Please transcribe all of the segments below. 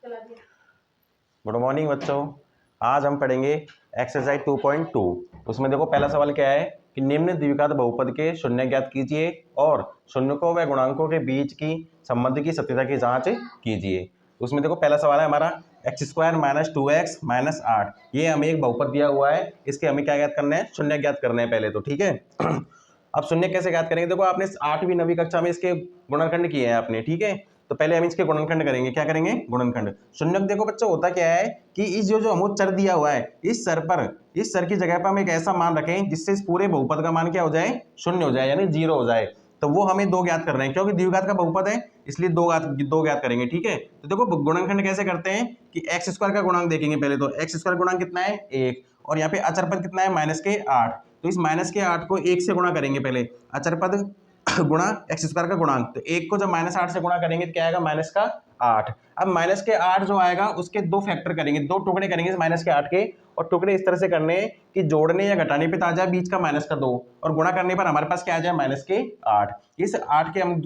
Good morning बच्चों। आज हम पढ़ेंगे एक्सरसाइज 2.2। उसमें देखो पहला सवाल क्या है कि निम्न द्विघात बहुपद के शून्य ज्ञात कीजिए और शून्यकों व गुणांकों के बीच की संबंध की सत्यता की जांच कीजिए। उसमें देखो पहला सवाल है हमारा x² - 2x - 8। ये हमें एक बहुपद दिया हुआ है, इसके हमें क्या ज्ञात करना है, शून्य ज्ञात करना है पहले तो, ठीक है। अब शून्य कैसे ज्ञात करेंगे, देखो आपने 8वीं 9वीं कक्षा में इसके गुणनखंड किए हैं आपने, ठीक है। तो पहले हम इसके गुणनखंड करेंगे। क्या करेंगे, गुणनखंड। शून्य देखो बच्चों होता क्या है कि इस जो हमें चर दिया हुआ है, इस चर की जगह पर हम एक ऐसा मान रखें जिससे इस पूरे बहुपद का मान क्या हो जाए, शून्य हो जाए, यानी 0 हो जाए। तो वो हमें 2 ज्ञात कर रहे हैं, क्योंकि द्विघात का बहुपद है इसलिए 2 ज्ञात करेंगे, ठीक है। तो देखो गुणनखंड कैसे करते हैं कि x² का गुणांक देखेंगे पहले तो। x² गुणांक कितना है, 1, और यहाँ पे अचर पद कितना है, -8। तो इस -8 को 1 से गुणा करेंगे पहले, अचर पद गुणा x² का गुणांक। तो 1 को जब -8 से गुणा करेंगे तो क्या आएगा, -8। अब -8 जो आएगा उसके 2 फैक्टर करेंगे, 2 टुकड़े करेंगे इस -8 के, और टुकड़े इस तरह से करने हैं कि जोड़ने या घटाने पे तो आ जाए बीच का -2, और गुणा करने पर हमारे पास क्या आ जाए, -8। इस 8 के हम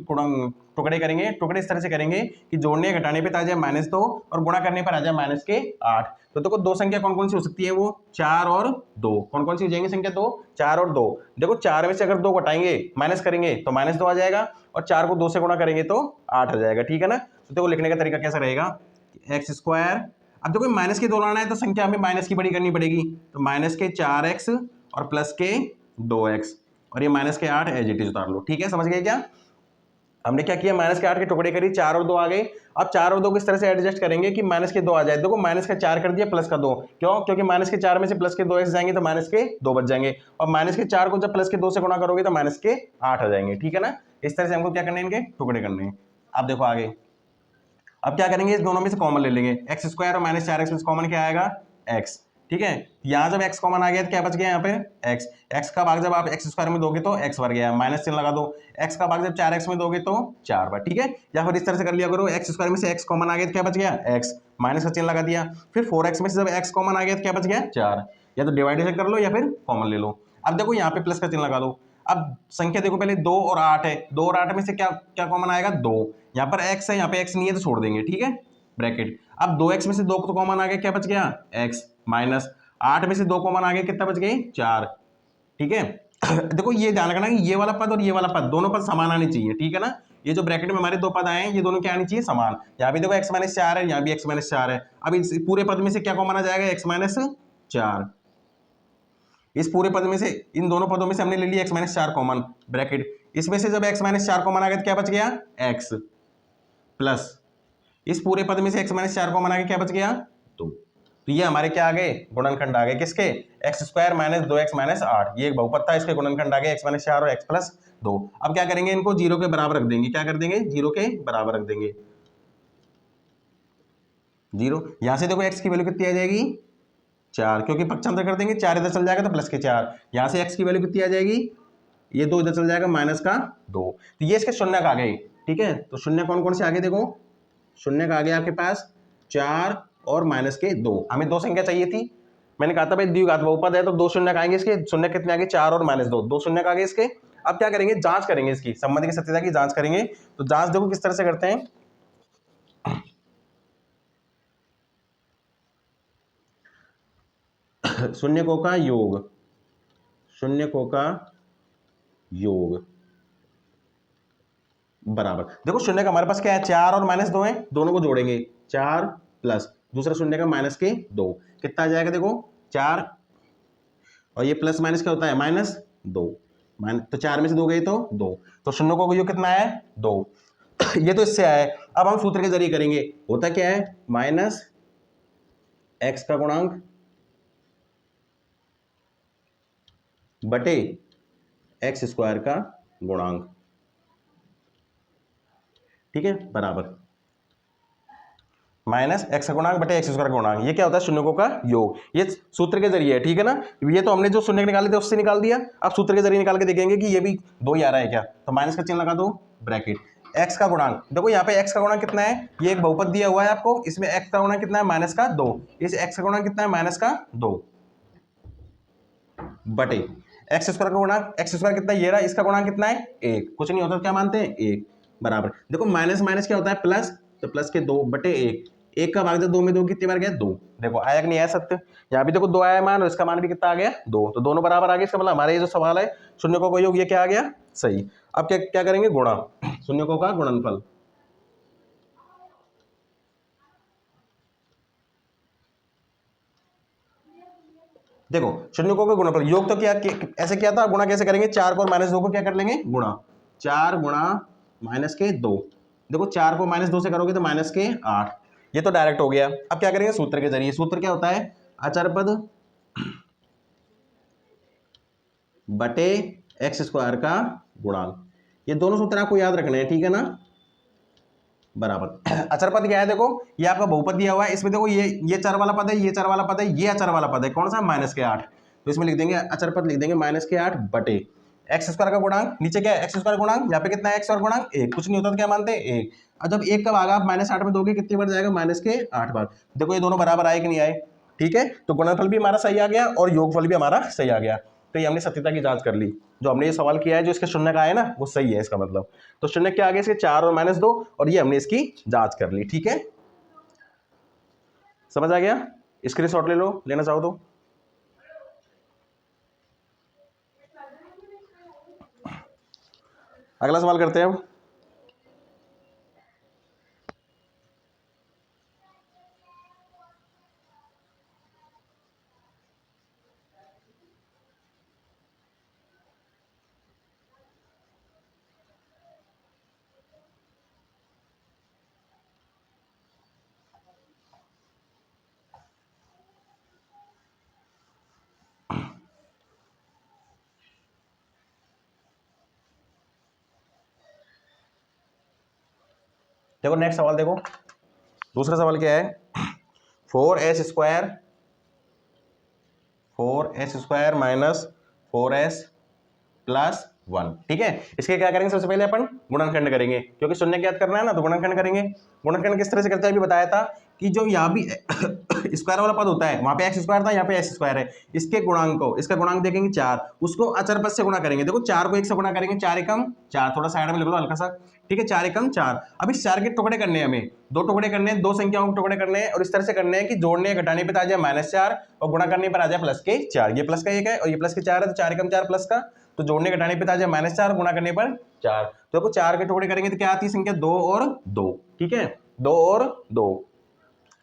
टुकड़े करेंगे, टुकड़े इस तरह से करेंगे कि जोड़ने या घटाने पे तो आ जाए -2 और गुणा करने पर आ जाए -8। तो देखो 2 संख्या कौन कौन सी हो सकती है, वो 4 और 2। कौन कौन सी हो जाएंगी संख्या, 2, 4 और 2। देखो 4 में से अगर 2 घटाएंगे, माइनस करेंगे तो -2 आ जाएगा, और 4 को 2 से गुणा करेंगे तो 8 आ जाएगा, ठीक है ना। तो देखो लिखने का तरीका कैसा रहेगा, x²। अब देखो माइनस की 2 लाना है तो संख्या हमें माइनस की बड़ी करनी पड़ेगी, तो -4x और +2x, और ये -8 एज इट इज उतार लो, ठीक है। समझ गए क्या। हमने क्या किया, -8 के टुकड़े करी, 4 और 2 आ गए। अब 4 और 2 को इस तरह से एडजस्ट करेंगे कि -2 आ जाए। देखो -4 कर दिया, +2, क्यों, क्योंकि -4 में से +2x जाएंगे तो -2 बच जाएंगे, और -4 को जब +2 से गुणा करोगे तो -8 आ जाएंगे, ठीक है ना। इस तरह से हमको क्या करने हैं, इनके टुकड़े करने हैं। अब देखो आगे, अब क्या करेंगे, इस दोनों में से कॉमन ले लेंगे, x² और -4x में कॉमन क्या आएगा, x, ठीक है। यहां जब x कॉमन आ गया तो क्या बच गया यहाँ पे, x का भाग जब आप x² में दोगे तो x बढ़ गया, माइनस चिन्ह लगा दो। x का भाग जब 4x में दोगे तो 4 बार, ठीक है। या फिर इस तरह से कर लिया करो, x² में से x कॉमन आ गया तो क्या बच गया, x, माइनस का चिन्ह लगा दिया। फिर 4x में से जब x कॉमन आ गया तो क्या बच गया, 4। या तो डिवाइडेशन कर लो या फिर कॉमन ले लो। अब देखो यहाँ पे प्लस का चिन्ह लगा दो। अब संख्या देखो पहले 2 और 8 है, 2 और 8 में से क्या क्या कॉमन आएगा, 2। यहाँ पर x है, यहाँ पे x नहीं है तो छोड़ देंगे, ठीक है, ब्रैकेट। अब 2x में से 2 तो कॉमन आ गया, क्या बच गया, x, माइनस 8 में से 2 कॉमन आ गया, कितना बच गए, 4, ठीक है। देखो ये ध्यान रखना कि ये वाला पद और ये वाला पद दोनों पद समान आने चाहिए, ठीक है ना। ये जो ब्रैकेट में हमारे 2 पद आए हैं ये दोनों क्या आनी चाहिए, समान। यहाँ भी देखो x - 4 है, यहाँ भी x - 4 है। अब इस पूरे पद में से क्या कॉमन आ जाएगा, x - 4। इस पूरे पद में से, इन दोनों पदों में से हमने ले लिया x - 4 कॉमन, ब्रैकेट। इसमें से जब x - 4 कॉमन आ गया तो क्या बच गया, x, प्लस इस पूरे पद में से x - 4 कॉमन आ गया, क्या बच गया, 2। तो ये हमारे क्या आ गए, गुणनखंड आ गए, किसके, x² - 2x - 8। ये एक बहुपद था, इसके गुणनखंड आ गए x - 4 और x + 2। अब क्या करेंगे, इनको 0 के बराबर रख देंगे। क्या कर देंगे, 0 के बराबर रख देंगे, 0। यहां से देखो x की वैल्यू कितनी आ जाएगी, 4, क्योंकि पक्षांतर कर देंगे, 4 इधर चल जाएगा तो +4। यहां से x की वैल्यू कितनी आ जाएगी, ये 2 इधर चल जाएगा, -2। तो ये इसके शून्य आ गए, ठीक है। तो शून्य कौन कौन से आगे, देखो शून्य का आ गया आपके पास 4 और -2। हमें 2 संख्या चाहिए थी, मैंने कहा था भाई द्विघात बहुपद है तो 2 शून्य आएंगे इसके। शून्य कितने आगे, 4 और -2, 2 शून्य आगे इसके। अब क्या करेंगे, जांच करेंगे, इसकी संबंध की सत्यता की जांच करेंगे। तो जांच देखो किस तरह से करते हैं, शून्यकों का योग, शून्यकों का योग बराबर, देखो शून्य का हमारे पास क्या है, 4 और -2 है, दोनों को जोड़ेंगे, 4 प्लस दूसरा शून्य का -2, कितना आ जाएगा, देखो 4, और ये प्लस माइनस क्या होता है, -2, तो 4 में से 2 गए तो 2, तो शून्य को योग कितना है, 2। ये तो इससे आया है। अब हम सूत्र के जरिए करेंगे, होता क्या है, -x का गुणांक बटे x² का गुणांक, ठीक है, बराबर -x का गुणांक बटे x² का गुणांक। ये क्या होता है, शून्यकों का योग। ये सूत्र के जरिए है, ठीक है ना। ये तो हमने जो शून्य निकाले थे उससे निकाल दिया, अब सूत्र के जरिए निकाल के देखेंगे कि ये भी 2 ही आ रहा है क्या। तो माइनस का चिन्ह लगा दो, ब्रैकेट, x का गुणांक। देखो यहाँ पे x का गुणांक कितना है, ये एक बहुपद दिया हुआ है आपको, इसमें x का गुणांक कितना है, -2। इस x का गुणांक कितना है, -2 बटे x² का गुणांक, x² कितना है, ये रहा, इसका गुणांक कितना है, 1। कुछ नहीं होता तो क्या मानते हैं, 1, बराबर। देखो माइनस माइनस क्या होता है, प्लस, तो प्लस के 2 बटे 1, 1 का भाग 2 में 2 कितनी बार गया 2। देखो आया कि नहीं आया सत्य। यहाँ भी देखो 2 आया मान और इसका मान भी कितना आ गया 2, तो दोनों बराबर आ गए। इसका मतलब हमारा ये जो सवाल है शून्यकों का योग ये क्या आ गया सही। अब क्या क्या करेंगे गुणा, शून्यकों का गुणनफल। देखो शून्यकों का गुणनफल, योग तो क्या ऐसे किया था, गुणा कैसे करेंगे, 4 को और -2 को क्या कर लेंगे गुणा, 4 गुणा -2। देखो 4 को -2 से करोगे तो -8, ये तो डायरेक्ट हो गया। अब क्या करेंगे सूत्र के जरिए, सूत्र क्या होता है अचर पद बटे x² का गुणांक। ये दोनों सूत्र आपको याद रखने हैं, ठीक है ना। बराबर अचर पद क्या है, देखो ये आपका बहुपद दिया हुआ है, इसमें देखो ये चर वाला पद है, ये चर वाला पद है, ये अचर वाला पद है, कौन सा -8। तो इसमें लिख देंगे अचर पद, लिख देंगे -8 बटे x² का गुणांक, नीचे क्या है x² गुणांक, यहाँ पे कितना है x और गुणांक 1, कुछ नहीं होता तो क्या मानते हैं 1। और जब 1 का भाग आप -8 में दोगे कितनी बार जाएगा -8 बार। देखो ये दोनों बराबर आए कि नहीं आए, ठीक है। तो गुणनफल भी हमारा सही आ गया और योगफल भी हमारा सही आ गया। तो ये हमने सत्यता की जांच कर ली, जो हमने ये सवाल किया है जो इसके शून्य का है ना वो सही है इसका मतलब। तो शून्य क्या आ गया इसके 4 और -2, और ये हमने इसकी जांच कर ली, ठीक है। समझ आ गया, स्क्रीनशॉट ले लो, लेना चाहो तो। अगला सवाल करते हैं अब। देखो नेक्स्ट सवाल, देखो दूसरा सवाल क्या है, 4s² माइनस 4s प्लस 1, ठीक है। इसके क्या करेंगे, सबसे पहले अपन गुणनखंड करेंगे, क्योंकि शून्य ज्ञात करना है ना, तो गुणनखंड करेंगे। गुणनखंड किस तरह से करते हैं अभी बताया था कि जो यहाँ भी स्क्वायर वाला पद होता है, वहां पे x² था, यहाँ पे s² है, इसके गुणांक को, इसका गुणांक देखेंगे 4, उसको अचर पद से गुणा करेंगे। देखो 4 को 1 से गुणा करेंगे, 4 एकम 4, थोड़ा साइड में लिख लो हल्का सा, ठीक है, 4 एकम 4। अब इस 4 के टुकड़े करने हैं, हमें 2 टुकड़े करने हैं, 2 संख्याओं के टुकड़े करने हैं, और इस तरह से करने हैं कि जोड़ने या घटाने पे आ जाए -4 और गुणा करने पर आ जाए +4। ये प्लस का 1 है और ये प्लस के 4 है, तो 4 एकम 4 प्लस का, तो जोड़ने घटाने पे आ जाए -4, गुणा करने पर 4। तो देखो 4 के टुकड़े करेंगे तो क्या आती है संख्या 2 और 2, ठीक है, 2 और 2।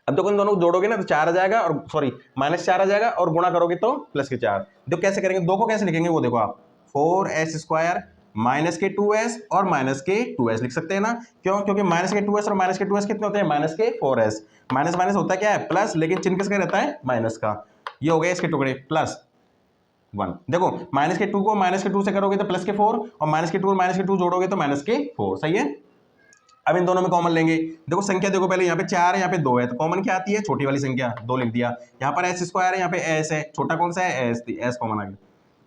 अब देखो इन दोनों को जोड़ोगे ना तो 4 आ जाएगा, और सॉरी -4 आ जाएगा, और गुणा करोगे तो +4। देखो कैसे करेंगे, 2 को कैसे लिखेंगे वो देखो आप, 4s² माइनस के 2s और माइनस के 2s लिख सकते हैं ना। क्यों, क्योंकि माइनस के 2s और माइनस के 2s कितने होते हैं, माइनस के 4s। माइनस माइनस होता क्या है प्लस, लेकिन चिन्ह किसका रहता है माइनस का। ये हो गया इसके टुकड़े +1। देखो माइनस के 2 को माइनस के 2 से करोगे तो +4, और माइनस के 2 और माइनस के 2 जोड़ोगे तो -4, सही है। अब इन दोनों में कॉमन लेंगे, देखो संख्या देखो पहले यहाँ पे 4 है, यहाँ पे 2 है, तो कॉमन क्या आती है छोटी वाली संख्या 2 लिख दिया। यहाँ पर s² है, यहाँ पे s है, छोटा कौन सा है s कॉमन आ गया।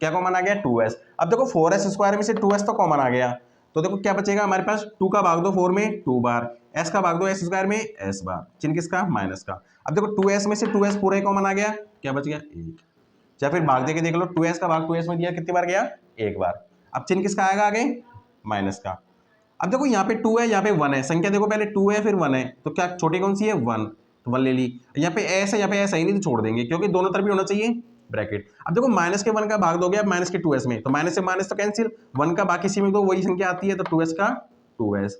क्या कॉमन आ गया 2s। अब देखो 4s² में से 2s तो कॉमन आ गया, तो देखो क्या बचेगा हमारे पास, 2 का भाग दो 4 में 2 बार, s का भाग दो s² में s बार, चिन्ह किसका माइनस का। अब देखो 2s में से 2s पूरा ही कॉमन आ गया, क्या बच गया 1। या फिर भाग देके देख लो, 2s का भाग 2s में दिया कितनी बार गया 1 बार। अब चिन्ह किसका आएगा आगे माइनस का। अब देखो यहाँ पे 2 है, यहाँ पे 1 है, संख्या देखो पहले 2 है फिर 1 है, तो क्या छोटी कौन सी है 1, तो 1 ले ली। यहाँ पे s है, यहाँ पे s है ही नहीं, तो छोड़ देंगे क्योंकि दोनों तरफ भी होना चाहिए ब्रैकेट। अब देखो माइनस के 1 का भाग दोगे अब माइनस के 2s में, तो माइनस से माइनस तो कैंसिल, 1 का बाकी सी में दो वही संख्या आती है, तो 2s का 2s।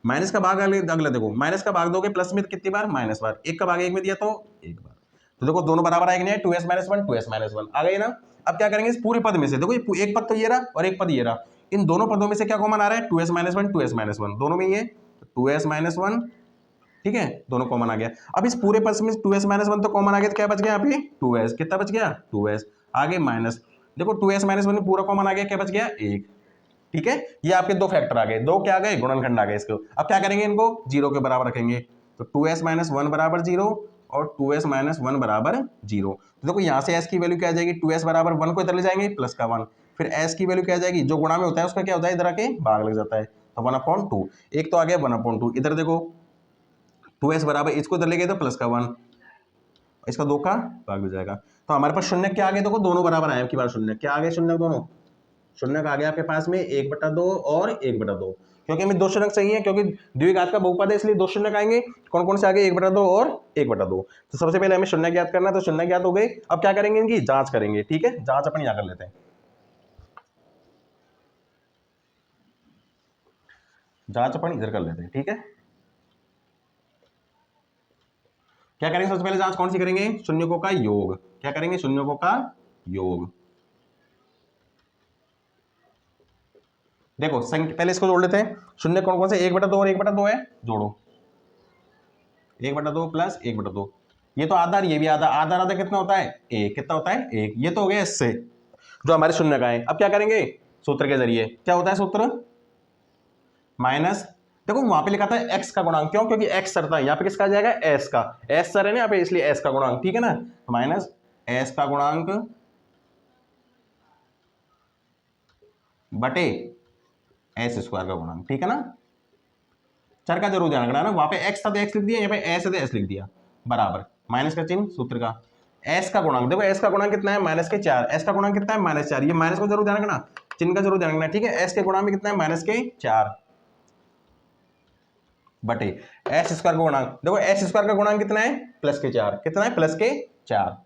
माइनस का भाग अगला देखो, माइनस का भाग दोगे प्लस में कितनी बार माइनस बार, 1 का भाग 1 में दिया तो 1 बार, तो देखो दोनों बराबर आएंगे, 2s - 1 2s - 1 आ गई ना। अब क्या करेंगे इस पूरे पद में से, देखो ये एक पद तो ये रहा और एक पद ये रहा, इन दोनों पदों में से क्या कॉमन आ रहा है 2s - 1 2s - 1, दोनों में ये 2s - 1, ठीक है, दोनों कॉमन आ गया। अब इस पूरे पद में 2s - 1 तो कॉमन आ गया, तो क्या बच गया यहाँ पे 2s, कितना बच गया 2s, आगे माइनस, देखो 2s - 1 पूरा कॉमन आ गया, क्या बच गया 1, ठीक है। ये आपके दो फैक्टर आ गए, दो क्या आ गए गुणनखंड आ गए इसको। अब क्या करेंगे इनको 0 के बराबर रखेंगे, तो 2s - 1 बराबर 0 और 2s - 1 बराबर 0। तो देखो यहाँ से s की वैल्यू क्या आ जाएगी, 2s बराबर 1 को इधर ले जाएंगे प्लस का 1, फिर s की वैल्यू क्या आ जाएगी, जो गुणा में होता है उसका क्या होता है इधर आके भाग लग जाता है, तो 1/2, एक तो आ गया 1/2, इधर देखो 2s बराबर इसको इधर ले गए तो प्लस का 1, इसका 2 का भाग हो जाएगा। तो हमारे पास शून्य क्या आ गए, देखो दोनों बराबर आए, की बार शून्य क्या आ गए, शून्य दोनों शून्य का आ गया आपके पास में 1/2 और 1/2, क्योंकि हमें दो शून्य चाहिए, क्योंकि द्विघात का बहुपद है इसलिए दो शून्य आएंगे। कौन कौन से आगे, 1/2 और 1/2। तो सबसे पहले हमें शून्य ज्ञात करना है, तो शून्य ज्ञात हो गए। अब क्या करेंगे, इनकी जांच करेंगे। ठीक है, जांच अपन यहाँ कर लेते हैं। जांच अपन इधर कर लेते हैं। ठीक है, क्या करेंगे, सबसे पहले जांच कौन सी करेंगे, शून्यकों का योग। क्या करेंगे, शून्यकों का योग। देखो संख्या, पहले इसको जोड़ लेते हैं। शून्य कौन कौन से, 1/2 और 1/2 है, जोड़ो। 1/2 प्लस 1/2, ये तो आधा, ये भी आधा, आधा आधा कितना होता है, एक। कितना होता है, एक। ये तो हो गया इससे जो हमारे शून्य का है। अब क्या करेंगे, सूत्र के जरिए। क्या होता है सूत्र, माइनस, देखो वहां पे लिखा था x का गुणांक, क्यों, क्योंकि x सर था। यहाँ पे किसका आ जाएगा, s का, s सर है ना यहाँ पे, इसलिए s का गुणांक। ठीक है ना, माइनस s का गुणांक बटे s स्क्वायर का गुणांक। ठीक है ना, चर का जरूर ध्यान रखना ना, वहां पे x था तो x लिख दिया, यहाँ पे s है तो s लिख दिया, बराबर माइनस का चिन्ह सूत्र का। s का गुणांक, देखो s का गुणांक कितना है, -4। s का गुणांक कितना है, -4। ये माइनस को जरूर ध्यान रखना, चिन्ह का जरूर ध्यान रखना। ठीक है, s के गुणांक में कितना है, -4 बटे एस स्क्वायर का गुणांक। देखो एस स्क्वायर का गुणांक कितना है, +4। कितना है, +4।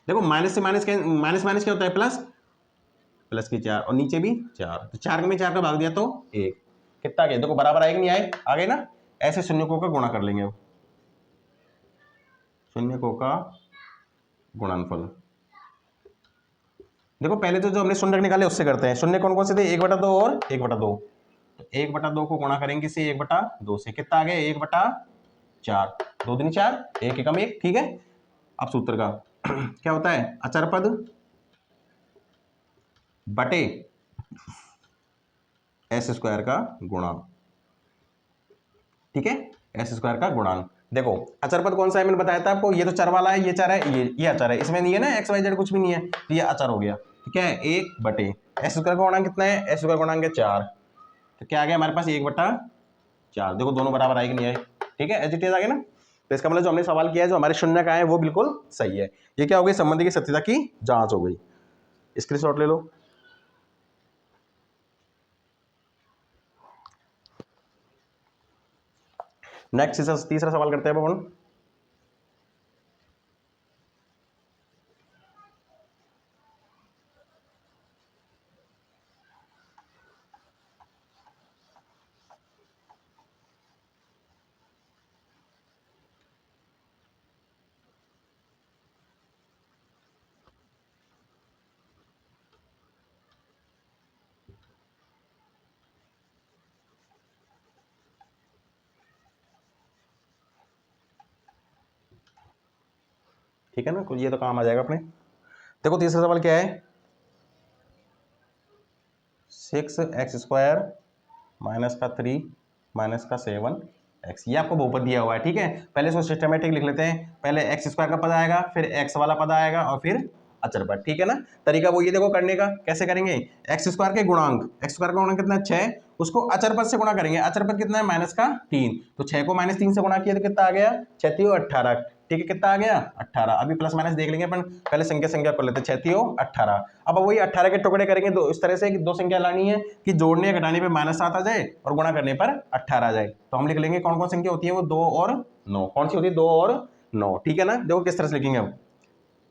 देखो माइनस से माइनस के, माइनस माइनस क्या होता है, +4, और नीचे भी 4, तो 4 में 4 का भाग दिया तो 1। कितना आ गया, देखो बराबर आए कि नहीं आए, आ गए ना। ऐसे शून्यकों का गुणा कर लेंगे अब, शून्यकों का गुणनफल। देखो पहले तो जो हमने शून्य निकाले उससे करते हैं। शून्य कौन कौन से थे, 1/2 और 1/2। तो 1/2 को गुणा करेंगे से 1/2 से, कितना आ गया, 1/4। 2 दूनी 4, 1 एकम 1। ठीक है, अब सूत्र का क्या होता है, अचर पद बटे एस स्क्वायर का गुणांक। ठीक है, एस स्क्वायर का गुणांक। देखो अचर पद कौन सा है, मैंने बताया था आपको, ये तो चर वाला है, ये चर है, ये अचर है। इसमें नहीं है ना एक्स वाई जेड कुछ भी नहीं है, तो ये अचर हो गया। ठीक है, 1 बटे एस स्क्वायर का गुणांक कितना है, एस स्क्वायर गुणांक है 4। तो क्या आ गया हमारे पास, 1/4। देखो दोनों बराबर आए कि नहीं आए। ठीक है, एजिटेज आ गया ना। तो इसका मतलब जो हमने सवाल किया है, जो हमारे शून्य का है, वो बिल्कुल सही है। ये क्या हो गई, संबंध की सत्यता की जांच हो गई। स्क्रीनशॉट ले लो। नेक्स्ट तीसरा सवाल करते हैं अपन। ठीक है ना, ये तो काम आ जाएगा अपने। देखो तीसरा सवाल क्या है, 6x² -3 -7x, ये आपको बहुपद दिया हुआ है। ठीक है, पहले इसको सिस्टमेटिक लिख लेते हैं। पहले x² का पद आएगा, फिर x वाला पद आएगा, और फिर अचर पद। ठीक है ना, तरीका वो ये देखो करने का, कैसे करेंगे, x² के गुणांक, x² का गुणांक कितना है, 6, उसको अचर पद से गुणा करेंगे। अचर पद कितना है, -3, तो 6 को -3 से गुणा किया तो कितना आ गया, 6 3 18। ठीक है, कितना आ गया, 18। अभी प्लस माइनस देख लेंगे अपन, पहले संख्या कर लेते हैं, 6 3 18। अब वही 18 के टुकड़े करेंगे, दो इस तरह से कि दो संख्या लानी है कि जोड़ने या घटाने पे -7 आ जाए और गुणा करने पर 18 आ जाए। तो हम लिख लेंगे कौन कौन संख्या होती है वो, 2 और 9। कौन सी होती है, 2 और 9। ठीक है ना, देखो किस तरह से लिखेंगे अब,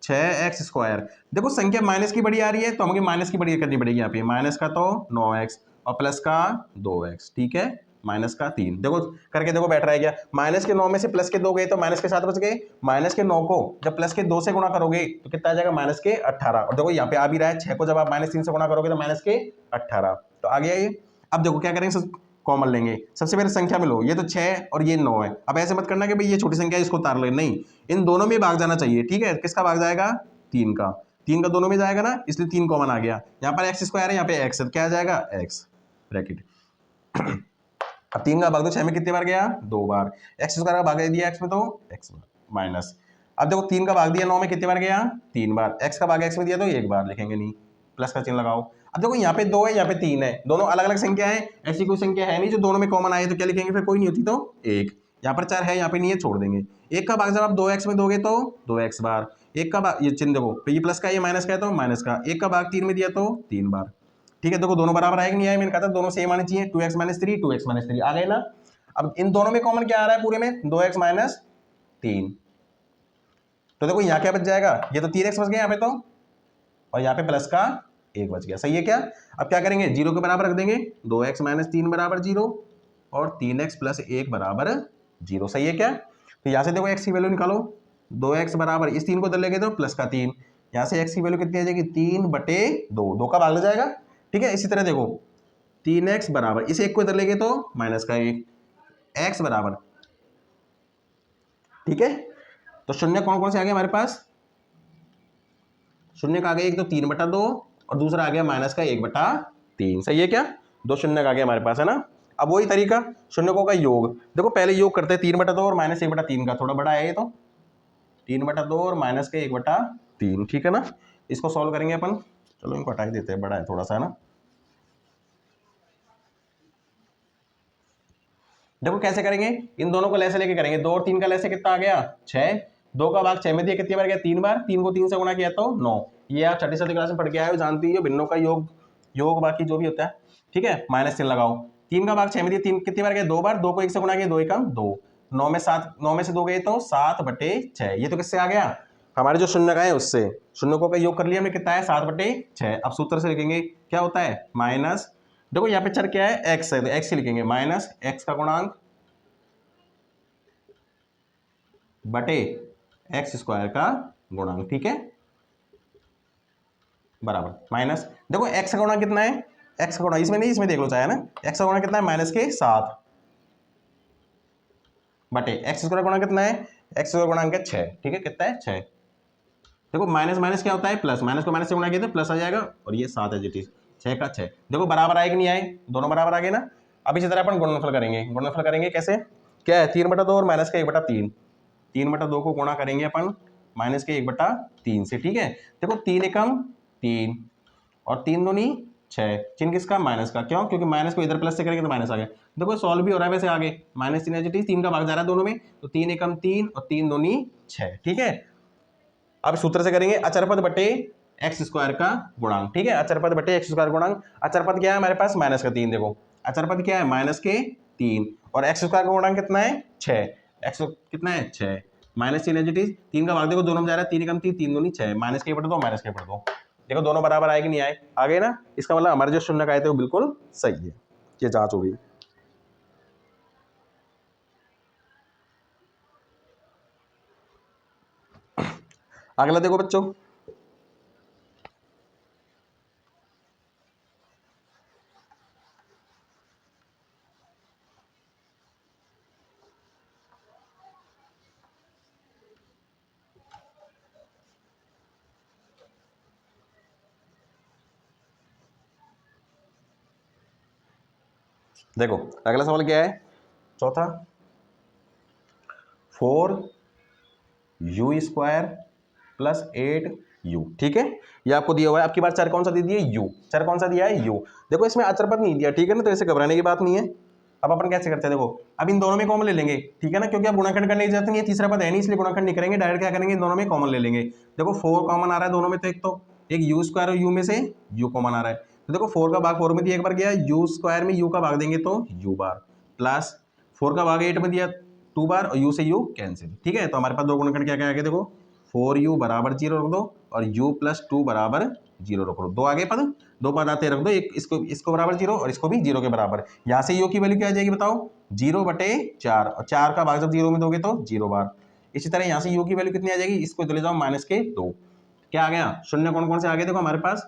6x²। देखो संख्या माइनस की बड़ी आ रही है, तो हमें माइनस की बड़ी करनी पड़ेगी। यहाँ पे माइनस का तो 9x और प्लस का 2x। ठीक है, माइनस का 3। देखो करके देखो बैठ रहा है क्या, माइनस के 9 में से प्लस के 2 गए तो माइनस के 7 बच गए। माइनस के 9 को जब प्लस के 2 से गुणा करोगे तो कितना आ जाएगा, माइनस के 18। और देखो यहाँ पे आ भी रहा है, 6 को जब आप -3 से गुणा करोगे तो माइनस के 18, तो आ गया ये। अब देखो क्या करेंगे, कॉमन लेंगे। सबसे पहले संख्या में लो, ये तो 6 और ये 9 है। अब ऐसे मत करना कि भाई ये छोटी संख्या है इसको उतार ले, नहीं, इन दोनों में भाग जाना चाहिए। ठीक है, किसका भाग जाएगा, 3 का। 3 का दोनों में जाएगा ना, इसलिए 3 कॉमन आ गया। यहाँ पर x² है, यहाँ पे x है, क्या आ जाएगा, x ब्रैकेट। अब 3 का भाग दो 6 में कितने बार गया, 2 बार। x² का भाग दिया x में तो x माइनस। अब देखो 3 का भाग दिया 9 में कितने बार गया, 3 बार। x का भाग x में दिया तो 1 बार, लिखेंगे नहीं, प्लस का चिन्ह लगाओ। अब देखो यहाँ पे 2 है, यहाँ पे 3 है, दोनों अलग अलग संख्या है, ऐसी कोई संख्या है नहीं जो दोनों में कॉमन आए, तो क्या लिखेंगे फिर, कोई नहीं होती तो 1। यहाँ पर 4 है, यहाँ पे नहीं है, छोड़ देंगे। 1 का भाग जब आप 2x में दोगे तो 2x बार। 1 का भाग, ये चिन्ह देखो, ये प्लस का ये माइनस का है तो माइनस का। 1 का भाग 3 में दिया तो 3 बार। ठीक है, देखो दोनों बराबर आए कि नहीं आए, मैंने कहा था दोनों सेम आने चाहिए, 2x माइनस 3 2x माइनस 3 आ गए ना। अब इन दोनों में कॉमन क्या आ रहा है पूरे में, 2x माइनस 3, तो देखो यहाँ क्या बच जाएगा, ये तो 3x बच गया यहाँ पे तो, और यहाँ पे प्लस का 1 बच गया, सही है क्या। अब क्या करेंगे, 0 के बराबर रख देंगे, 2x माइनस 3 बराबर 0 और 3x प्लस 1 बराबर 0, सही है क्या। तो यहाँ से देखो x की वैल्यू निकालो, 2x बराबर इस 3 को इधर लेके दो प्लस का 3, यहाँ से x की वैल्यू कितनी आ जाएगी, 3/2, 2 का भाग लग जाएगा। ठीक है, इसी तरह देखो 3x बराबर इस 1 को इधर लेके तो माइनस का 1, x बराबर, ठीक है। तो शून्य कौन कौन से आ गए हमारे पास, शून्य का आ गया एक तो 3/2 और दूसरा आ गया माइनस का 1/3, सही है क्या, दो शून्य का आ गया हमारे पास, है ना। अब वही तरीका शून्यकों का योग, देखो पहले योग करते हैं 3/2 और माइनस 1/3 का, थोड़ा बड़ा है ये तो 3/2 और माइनस के 1/3, ठीक है ना। इसको सॉल्व करेंगे अपन, चलो इनको हटा ही देते हैं, बड़ा है थोड़ा सा ना। देखो कैसे करेंगे, इन दोनों को लैसे लेके करेंगे, 2 और 3 का लैसे कितना आ गया 6, 2 का भाग 6 में दिया कितनी बार गया 3 बार, 3 को 3 से गुणा किया तो 9, ये आप छठी सातवीं क्लास में पढ़ के आए हो, जानती हो भिन्नों का योग, योग बाकी जो भी होता है, ठीक है। माइनस चिन्ह लगाओ, 3 का भाग 6 में दिया 3 कितनी बार गया 2 बार, 2 को 1 से गुणा किया 2 एकम 2, 9 में 7, 9 में से 2 गए तो 7/6, ये तो किससे आ गया, हमारे जो शून्य का है उससे, शून्यकों का योग कर लिया हमने, कितना है 7/6। अब सूत्र से लिखेंगे क्या होता है माइनस, देखो यहाँ पे चर क्या है x है, तो x ही लिखेंगे, माइनस x का गुणांक बटे एक्स स्क्वायर का गुणांक, ठीक है, बराबर माइनस, देखो x का गुणांक कितना है, x का गुणांक इसमें नहीं, इसमें देख लो चाहे ना, x का गुणांक कितना है माइनस के 7 बटे एक्स स्क्वायर गुणांक कितना है, एक्स स्क्वायर गुणांक है 6, ठीक है, कितना है 6। देखो माइनस माइनस क्या होता है प्लस, माइनस को माइनस से गुणा किया तो प्लस आ जाएगा, और ये 7 है जी, 6 का 6, देखो बराबर आए कि नहीं आए, दोनों बराबर आ गए ना। अब इसी तरह अपन गुणनफल करेंगे, गुणनफल करेंगे कैसे, क्या है 3/2 और माइनस का 1/3, 3/2 को गुणा करेंगे अपन माइनस के 1/3 से, ठीक है। देखो 3 एकम 3 और 3 दूनी 6, चिन्ह किसका माइनस का, क्यों, क्योंकि माइनस को इधर प्लस से करेंगे तो माइनस आ गया। देखो सॉल्व भी हो रहा है वैसे आगे, -3 3 का भाग जा रहा है दोनों में, तो 3 एकम 3 और 3 दूनी 6, ठीक है। अब सूत्र से करेंगे अचरपद बटे एक्स स्क्वायर का गुणांक, ठीक है, अचरपद बटे एक्स स्क्वायर गुणांक, अचरपद क्या है हमारे पास माइनस का 3, देखो अचरपद क्या है माइनस के 3 और एक्स स्क्वायर का गुणांक कितना है 6, एक्स कितना है 6, -3 का भाग देखो दोनों में जा रहा है, 3 एकम 3 3 दूनी 6, माइनस के बटे 2 माइनस के बटे 2, देखो दोनों बराबर आए कि नहीं आए, आ गए ना। इसका मतलब हमारे जो शून्य आए थे वो बिल्कुल सही है, ये जांच हो गई। अगला देखो बच्चों, देखो अगला सवाल क्या है, चौथा 4u स्क्वायर प्लस 8u, ठीक है, ये आपको दिया हुआ है। आपकी बार चर कौन सा दे दिया u, चर कौन सा दिया है u, देखो इसमें अचरपद नहीं दिया, ठीक है ना, तो ऐसे घबराने की बात नहीं है। अब अपन कैसे करते हैं, देखो अब इन दोनों में कॉमन ले लेंगे, ठीक है ना, क्योंकि अब गुणाखंड करने की जरूरत नहीं है, तीसरा पद है नहीं, इसलिए गुणाखंड नहीं करेंगे, डायरेक्ट क्या करेंगे इन दोनों में कॉमन ले लेंगे। देखो 4 कॉमन आ रहा है दोनों में, तो एक यू स्क्वायर और यू में से यू कॉमन आ रहा है, तो देखो 4 का भाग 4 में दिया एक बार गया, यू स्क्वायर में यू का भाग देंगे तो यू बार, प्लस 4 का भाग 8 में दिया 2 बार और u से u कैंसिल, ठीक है। तो हमारे पास दो गुणनखंड क्या क्या आगे देखो, 4u बराबर 0 रख दो और u प्लस 2 बराबर 0 रख दो, दो आगे पद, दो पद आते रख दो, एक इसको बराबर 0 और इसको भी 0 के बराबर, यहाँ से u की वैल्यू क्या आ जाएगी बताओ 0/4, और 4 का भाग जब 0 में दोगे तो 0 बार। इसी तरह यहाँ से u की वैल्यू कितनी आ जाएगी, इसको चले जाओ -2, क्या आ गया, शून्य कौन कौन से आ गए देखो हमारे पास,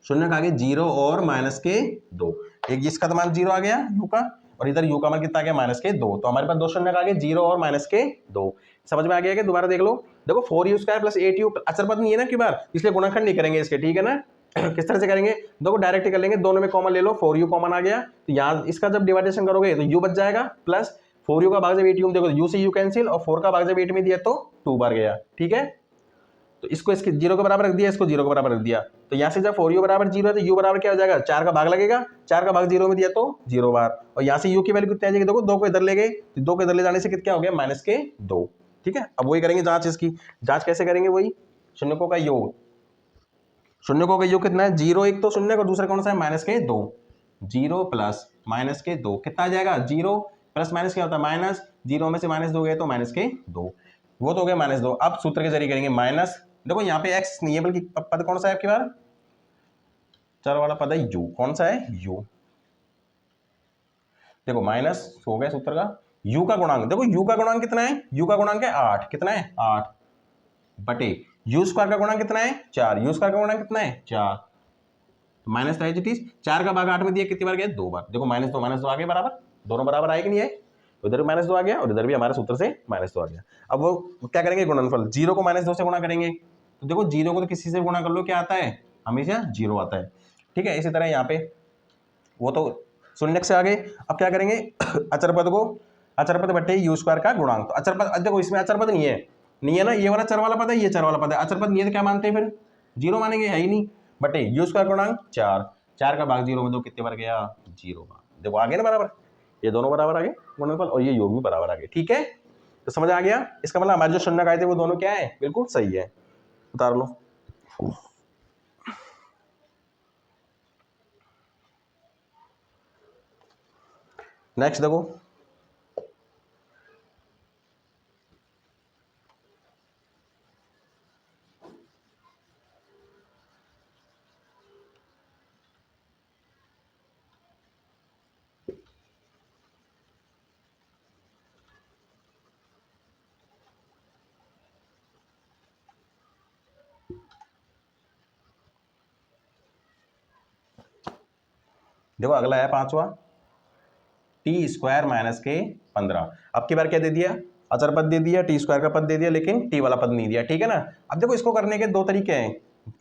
शून्य का आगे 0 और -2, एक जिसका तो मान 0 आ गया u का, और इधर u का मान कितना आ गया -2, तो हमारे पास दो शून्य का आगे 0 और -2, समझ में आ गया क्या, दोबारा देख लो, देखो 4u स्क्वायर प्लस 8u अचरपद नहीं है ना की बार, इसलिए गुणनखंड नहीं करेंगे इसके, ठीक है ना। किस तरह से करेंगे, देखो डायरेक्ट कर लेंगे, दोनों में कॉमन ले लो, 4u कॉमन आ गया, तो यहाँ इसका जब डिवाइडेशन करोगे तो u बच जाएगा, प्लस 4u का भाग जब 8u में देखो u से u कैंसिल, और 4 का भाग जब 8 में दिया तो 2 बार गया, ठीक है। तो इसको इसके 0 के बराबर रख दिया, इसको 0 के बराबर रख दिया, तो यहाँ से जब 4u बराबर 0 है तो u बराबर क्या हो जाएगा, 4 का भाग लगेगा, 4 का भाग 0 में दिया तो 0 बार, और यहाँ से u की वैल्यू कितनी आ जाएगी, देखो 2 को इधर ले गए, तो 2 को इधर ले जाने से कितना हो गया -2, ठीक है। अब वही करेंगे जांच, इसकी जांच कैसे करेंगे, वही शून्यकों का योग, शून्य का योग कितना है, 0 एक तो शून्य और दूसरा कौन सा है, माइनस के 2, 0 प्लस माइनस के 2 कितना आ जाएगा, 0 प्लस माइनस क्या होता है माइनस, 0 में से माइनस 2 गए तो माइनस के 2, वो तो हो गया -2। अब सूत्र के जरिए करेंगे माइनस, देखो यहाँ पे x नहीं है बल्कि पद कौन सा है आपके बार, चर वाला पद है u, कौन सा है u, देखो माइनस हो गया सूत्र का, u का गुणांक, देखो u का गुणांक कितना है, u का गुणांक है 8, कितना है 8 बटे u स्क्वायर का गुणांक कितना है 4, u स्क्वायर का गुणांक कितना है 4, तो माइनस ट्राइजिटीज 4 का भाग 8 में दिया कितनी बार गया, 2 बार, देखो -2 आ गए बराबर, दोनों बराबर आए कि नहीं आए, उधर भी -2 आ गया और इधर भी हमारे सूत्र से -2 आ गया। अब वो क्या करेंगे, गुणनफल, 0 को -2 से गुणा करेंगे, तो देखो 0 को तो किसी से गुणा कर लो क्या आता है, हमेशा 0 आता है, ठीक है। इसी तरह यहाँ पे वो तो शून्य से आ गए, अब क्या करेंगे अचर पद को, अचर पद बटे u स्क्वायर का गुणांक, तो अचर पद, देखो इसमें अचर पद नहीं है ना, ये वाला चर वाला पद है, ये चर वाला पद है, अचर पद नहीं है तो क्या मानते हैं फिर, 0 मानेंगे, है ही नहीं, बटे u स्क्वायर गुणांक 4, 4 का भाग 0 में 2 कितने बार गया, 0 बार, देखो आ गए ना बराबर, ये दोनों बराबर आ गए गुणनफल और ये योग भी बराबर आ गए, ठीक है। तो समझ आ गया, इसका मतलब हमारे जो शून्य आए थे वो दोनों क्या है, बिल्कुल सही है, उतार लो। नेक्स्ट देखो, देखो अगला है पांचवा, टी स्क्वायर माइनस के 15, अब की बार क्या दे दिया, अचर पद दे दिया, टी स्क्वायर का पद दे दिया, लेकिन टी वाला पद नहीं दिया, ठीक है ना। अब देखो इसको करने के दो तरीके हैं,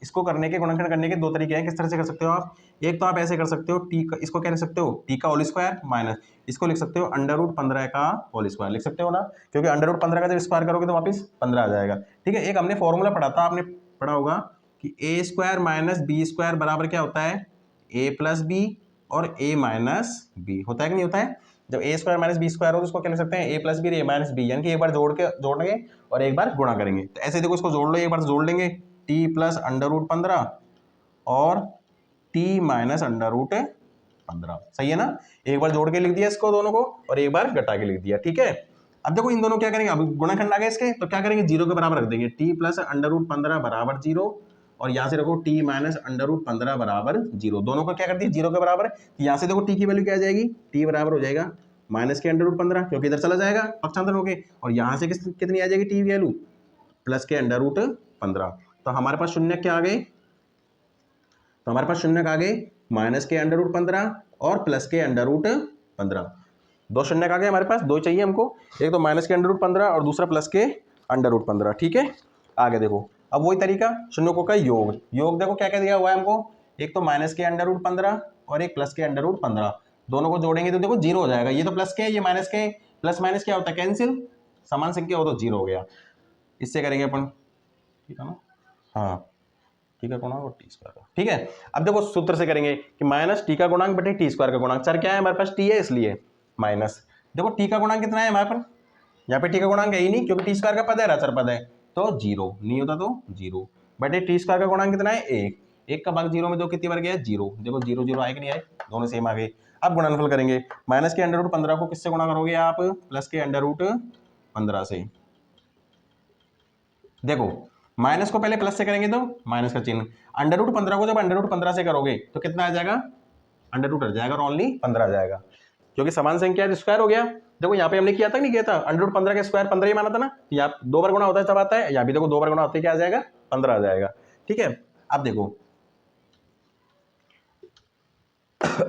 इसको करने के गुणनखंड करने के दो तरीके हैं, किस तरह से कर सकते हो आप, एक तो आप ऐसे कर सकते हो, टी का इसको क्या लिख सकते हो, टी का होल स्क्वायर माइनस इसको लिख सकते हो √15 का होल स्क्वायर, लिख सकते हो ना, क्योंकि √15 का जब स्क्वायर करोगे तो वापस 15 आ जाएगा, ठीक है। एक हमने फॉर्मूला पढ़ा था, आपने पढ़ा होगा कि a square minus b square बराबर क्या होता है, a प्लस बी और a माइनस बी, होता है कि नहीं होता है, जब a square minus b square हो तो उसको क्या लिख सकते हैं, a plus b a minus b, यानी कि एक बार जोड़ेंगे और एक बार गुणा करेंगे, तो ऐसे देखो इसको जोड़ लो, एक बार जोड़ लेंगे t प्लस √15 और t माइनस √15, सही है ना, एक बार जोड़ के लिख दिया इसको दोनों को और एक बार घटा के लिख दिया, ठीक है। अब देखो इन दोनों क्या करेंगे, अब गुणाखंड आ गए इसके, तो क्या करेंगे 0 के बराबर रख देंगे, t प्लस √15 बराबर 0 और यहाँ से देखो t माइनस √15 बराबर 0, दोनों को क्या कर दिया 0 के बराबर, तो यहाँ से देखो t की वैल्यू क्या आ जाएगी, t बराबर हो जाएगा माइनस के √15 क्योंकि इधर चला जाएगा पक्षांतर होके, और यहाँ से कितनी आ जाएगी t की वैल्यू, प्लस के √15, तो हमारे पास शून्य क्या आ गए, तो हमारे पास शून्य आ गए माइनस के √15 और प्लस के √15, दो शून्य आ गए हमारे पास, दो चाहिए हमको, एक तो माइनस के √15 और दूसरा प्लस के √15, ठीक है। आगे देखो अब वही तरीका, शून्यों का योग, योग देखो क्या क्या दिया हुआ है हमको, एक तो माइनस के √15 और एक प्लस के √15, दोनों को जोड़ेंगे तो देखो 0 हो जाएगा, ये तो प्लस के ये माइनस के, प्लस माइनस क्या होता है कैंसिल, समान संख्या हो तो 0 हो गया, इससे करेंगे अपन, ठीक है ना, हाँ टी का गुणांक और टी स्क्वायर का, ठीक है। अब देखो सूत्र से करेंगे कि माइनस टी का गुणांक बटे टी स्क्वायर का गुणांक, सर क्या है हमारे पास टी है इसलिए माइनस, देखो टी का गुणांक कितना है हमारे पर, यहाँ पे टी का गुणांक है ही नहीं क्योंकि टी स्क्वायर का पद है, अचर पद है, तो 0 नहीं होता तो 0 बटे टी स्क्वायर का गुणांक कितना है 1, 1 का भाग 0 में 2 कितनी बार गया 0, देखो 0 0 आए कि नहीं आए, दोनों सेम आ गए। अब गुणनफल करेंगे, माइनस के √15 को किससे गुणा करोगे आप, प्लस के √15 से, देखो माइनस को पहले प्लस से करेंगे तो माइनस का चिन्ह, √15 को जब √15 से करोगे तो कितना आ जाएगा, √, हट जाएगा और ओनली 15 आ जाएगा, क्योंकि समान संख्या है स्क्वायर हो गया। देखो यहाँ पे हमने किया था नहीं किया था, √15 का स्क्वायर 15 ही माना था ना, यहाँ 2 बार गुणा होता है तब आता है, यहाँ भी देखो 2 बार गुणा होते क्या आ जाएगा 15 आ जाएगा, ठीक है। अब देखो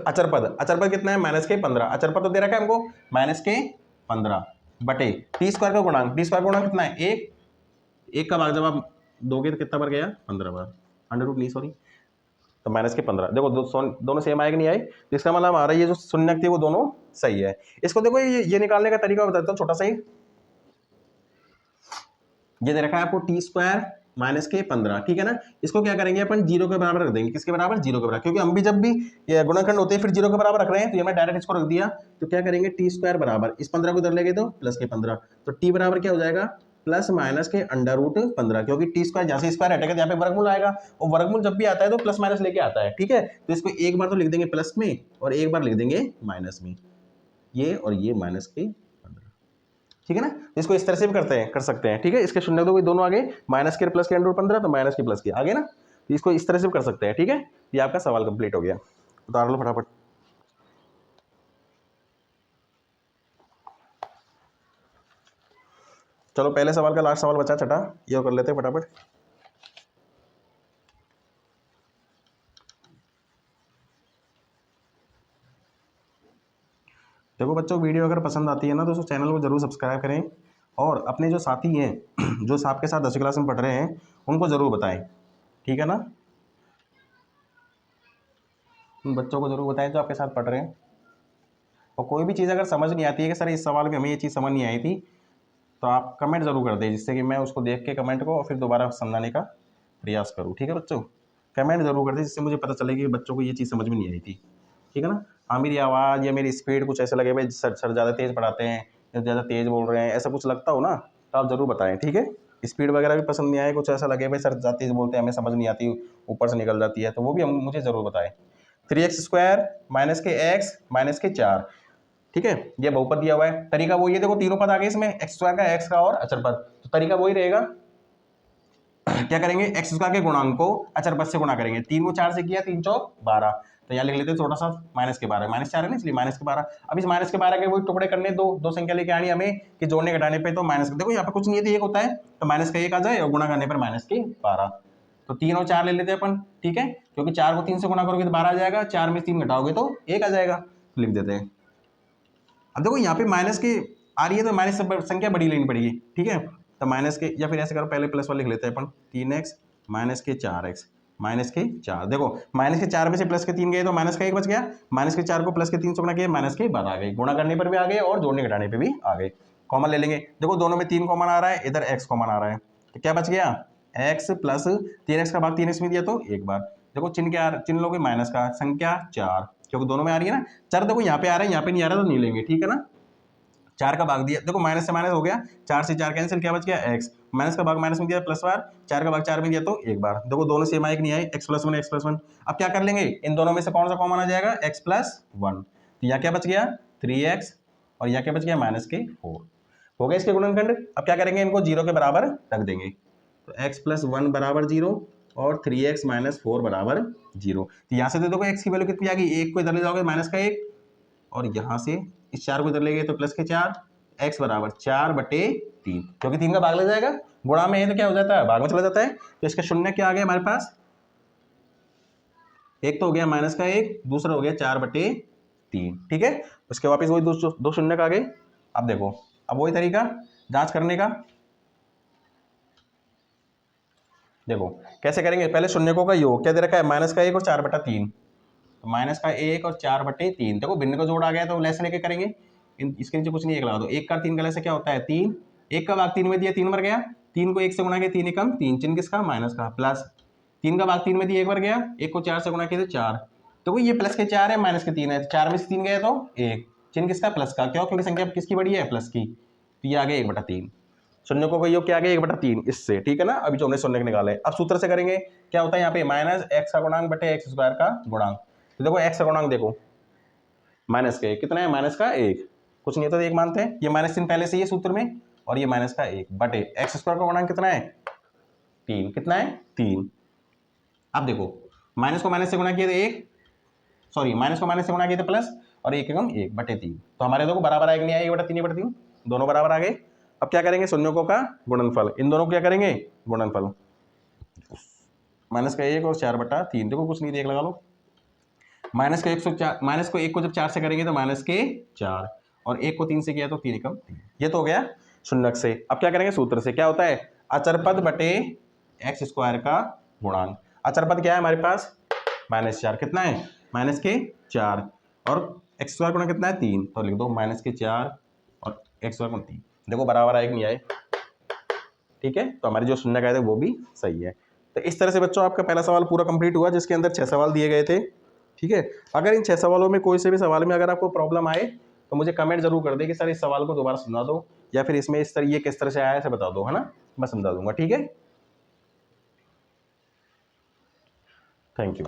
अचर पद कितना है माइनस के 15, अचर पद तो दे रखा है हमको माइनस के 15 बटे टी स्क्वायर का गुणांक, टी स्क्वायर का गुणांक कितना है 1, 1 का भाग जब आप दोगे तो कितना बार गया 15 बार, √ नहीं सॉरी, तो माइनस के 15, देखो दोनों सेम आए कि नहीं आए, तो इसका मतलब हमारा ये जो शून्य थी वो दोनों सही है। इसको देखो ये निकालने का तरीका बताता हूँ छोटा सा ही, ये दे रखा है आपको टी स्क्वायर माइनस के 15, ठीक है ना, इसको क्या करेंगे अपन 0 के बराबर रख देंगे, किसके बराबर 0 के बराबर, क्योंकि हम भी जब भी ये गुणनखंड होते हैं फिर 0 के बराबर रख रहे हैं, तो ये मैं डायरेक्ट इसको रख दिया, तो क्या करेंगे टी स्क्वायर बराबर इस 15 को इधर ले गए तो प्लस के 15, तो टी बराबर क्या हो जाएगा प्लस माइनस के अंडर रूट 15, क्योंकि टी स्क्वायर जैसे स्क्वायर हटेगा तो यहाँ पे वर्गमूल आएगा, और वर्गमूल जब भी आता है तो प्लस माइनस लेके आता है, ठीक है। तो इसको एक बार तो लिख देंगे प्लस में और एक बार लिख देंगे माइनस में, ये और ये माइनस के 15, ठीक है ना। तो इसको इस तरह से भी कर सकते हैं, ठीक है। इसके शून्य तो दोनों आगे, माइनस के प्लस के अंडर रूट 15 तो माइनस के प्लस के आगे ना, तो इसको इस तरह से भी कर सकते हैं, ठीक है। ये आपका सवाल कंप्लीट हो गया, उतार लो फटाफट। चलो पहले सवाल का लास्ट सवाल बचा छठा, ये कर लेते हैं फटाफट। देखो बच्चों, वीडियो अगर पसंद आती है ना तो चैनल को जरूर सब्सक्राइब करें, और अपने जो साथी हैं जो आपके साथ 10वीं क्लास में पढ़ रहे हैं उनको ज़रूर बताएं, ठीक है ना। उन बच्चों को ज़रूर बताएं जो आपके साथ पढ़ रहे हैं। और कोई भी चीज़ अगर समझ नहीं आती है कि सर इस सवाल में हमें ये चीज़ समझ नहीं आई थी, तो आप कमेंट ज़रूर कर दें, जिससे कि मैं उसको देख के कमेंट को और फिर दोबारा समझाने का प्रयास करूँ, ठीक है बच्चों। कमेंट जरूर कर दें जिससे मुझे पता चले कि बच्चों को ये चीज़ समझ में नहीं आई थी, ठीक है ना। हाँ, मेरी आवाज़ या मेरी स्पीड कुछ ऐसे लगे भाई सर ज़्यादा तेज़ पढ़ाते हैं या ज़्यादा तेज़ बोल रहे हैं, ऐसा कुछ लगता हो ना तो आप ज़रूर बताएं, ठीक है। स्पीड वगैरह भी पसंद नहीं आए, कुछ ऐसा लगे भाई सर ज़्यादा तेज़ बोलते हैं हमें समझ नहीं आती, ऊपर से निकल जाती है, तो वो भी हम मुझे ज़रूर बताएं। 3x² माइनस के x माइनस के 4, ठीक है, ये बहुपद दिया हुआ है। तरीका वो ये देखो, तीनों पद आ गए इसमें, x² का, x का और अचर पद, तो तरीका वही रहेगा। क्या करेंगे, x² के गुणांक को अचर पद से गुणा करेंगे। 3 को 4 से किया, 3 चौक 12, तो यहाँ लिख लेते हैं थोड़ा सा माइनस के 12, माइनस 4 है ना इसलिए माइनस के 12। अब इस माइनस के 12 के वही टुकड़े करने, दो संख्या लेके आनी हमें कि जोड़ने घटाने पे तो माइनस, देखो यहाँ पे कुछ नहीं है तो एक होता है, तो माइनस का 1 आ जाए और गुणा करने पर माइनस के 12, तो 3 और 4 ले लेते हैं अपन, ठीक है, क्योंकि 4 को 3 से गुणा करोगे तो 12 आ जाएगा, 4 में 3 घटाओगे तो 1 आ जाएगा, तो लिख देते हैं। अब देखो यहाँ पे माइनस की आ रही है तो माइनस संख्या बड़ी लेनी पड़ेगी, ठीक है, तो माइनस के, या फिर ऐसे करो पहले प्लस वाले लिख लेते हैं अपन, 3x माइनस के 4x माइनस के 4, देखो माइनस के 4 में से प्लस के 3 गए तो माइनस का 1 बच गया, माइनस के 4 को प्लस के 3 से गुणा किया, माइनस के 12 आ गए, गुणा करने पर भी आ गए और जोड़ने घटाने पर भी आ गए। कॉमन ले लेंगे, देखो दोनों में 3 कॉमन आ रहा है, इधर x कॉमन आ रहा है, तो क्या बच गया, x प्लस 3x का भाग 3x में दिया तो एक बार, देखो चिन्ह लोगे माइनस का, संख्या 4, क्योंकि दोनों में आ रही है ना, 4 देखो यहाँ पे आ रहा है, यहाँ पे नहीं आ रहा तो नहीं लेंगे, ठीक है ना। 4 का भाग दिया, देखो माइनस से माइनस हो गया, 4 से 4 कैंसिल, क्या बच गया x, माइनस का भाग माइनस में दिया प्लस बार, 4 का भाग 4 में दिया तो एक बार, देखो दोनों सेम आए कि नहीं आए, x+1 x+1। अब क्या कर लेंगे, इन दोनों में से कौन सा कॉमन आ जाएगा, x+1, तो यहाँ क्या बच गया 3x, और यहाँ क्या बच गया माइनस के 4, हो गया इसके गुणनखंड। अब क्या करेंगे, इनको 0 के बराबर रख देंगे, तो x+1 बराबर 0 और 3x माइनस 4 बराबर 0, तो यहाँ से तो देखो x की वैल्यू कितनी आ गई, 1 को इधर ले जाओगे माइनस का 1, और यहाँ से इस 4 को इधर ले गए तो प्लस के 4, x बराबर 4/3, क्योंकि 3 का भाग ले जाएगा, गुणा में है तो क्या हो जाता है, भाग में चला जाता है, तो इसका शून्य क्या आ गया हमारे पास, एक तो हो गया माइनस का 1, दूसरा हो गया 4/3, ठीक है। उसके वापस वही दो शून्य का आ गए। अब देखो, अब वही तरीका जांच करने का, देखो कैसे करेंगे, पहले शून्यकों का योग क्या दे रखा है, माइनस का 1 और 4/3, माइनस का 1 और 4/3, देखो भिन्न का जोड़ आ गया तो लेस लेके करेंगे, इसके नीचे कुछ नहीं, एक लगा दो, 1 का 3 का लेस क्या होता है 3, 1 का भाग 3 में दिया 3 मर गया, 3 को 1 से गुणा किया 3 एकम 3, चिन्ह किसका माइनस का, प्लस 3 का भाग 3 में दिया 1 मर गया, 1 को 4 से गुणा किया तो 4, तो ये प्लस के 4 है माइनस के 3 है, 4 में से 3 गया तो 1, चिन्ह किसका प्लस का, क्यों, क्योंकि संख्या किसकी बड़ी है प्लस की, तो ये आ गया 1/3, शून्य को योग क्या आ गया 1/3 इससे, ठीक है ना। अभी जो हमने शून्य निकाले, अब सूत्र से करेंगे, क्या होता है यहाँ पे माइनस x का गुणांक बटे x स्क्वायर का गुणांक, तो देखो x का गुणांक देखो माइनस का 1 कितना है, माइनस का 1, कुछ नहीं है तो 1 मानते हैं, ये माइनस चिन्ह पहले से ही है सूत्र में, और ये माइनस का 1 बटे x स्क्वायर का गुणांक कितना है 3, कितना है 3। अब देखो माइनस को माइनस से गुणा किया तो 1, सॉरी माइनस को माइनस से गुणा किया तो प्लस, और 1 एकम 1/3, तो हमारे देखो बराबर आएगा नहीं आएगा, 1/3 दोनों बराबर आ गए। अब क्या करेंगे, शून्यों का गुणनफल, इन दोनों को क्या करेंगे गुणनफल, माइनस का 1 और 4/3, देखो कुछ नहीं, देख लगा लो, माइनस का 104, माइनस को 1 को जब 4 से करेंगे तो माइनस के 4, और 1 को 3 से किया तो 3 एकम 3, ये तो हो गया शून्यक से। अब क्या करेंगे सूत्र से, क्या होता है अचर पद बटे x स्क्वायर का गुणांक, अचर पद क्या है हमारे पास -4, कितना है माइनस के 4, और x स्क्वायर गुणा कितना है 3, तो लिख दो माइनस के 4 और x स्क्वायर गुणा 3, देखो बराबर आए कि नहीं आए, ठीक है, तो हमारी जो शून्य आए थे वो भी सही है। तो इस तरह से बच्चों आपका पहला सवाल पूरा कंप्लीट हुआ, जिसके अंदर 6 सवाल दिए गए थे, ठीक है। अगर इन 6 सवालों में कोई से भी सवाल में अगर आपको प्रॉब्लम आए तो मुझे कमेंट जरूर कर दे कि सर इस सवाल को दोबारा समझा दो, या फिर इसमें इस तरह ये किस तरह से आया है बता दो, है ना, मैं समझा दूंगा। ठीक है, थैंक यू।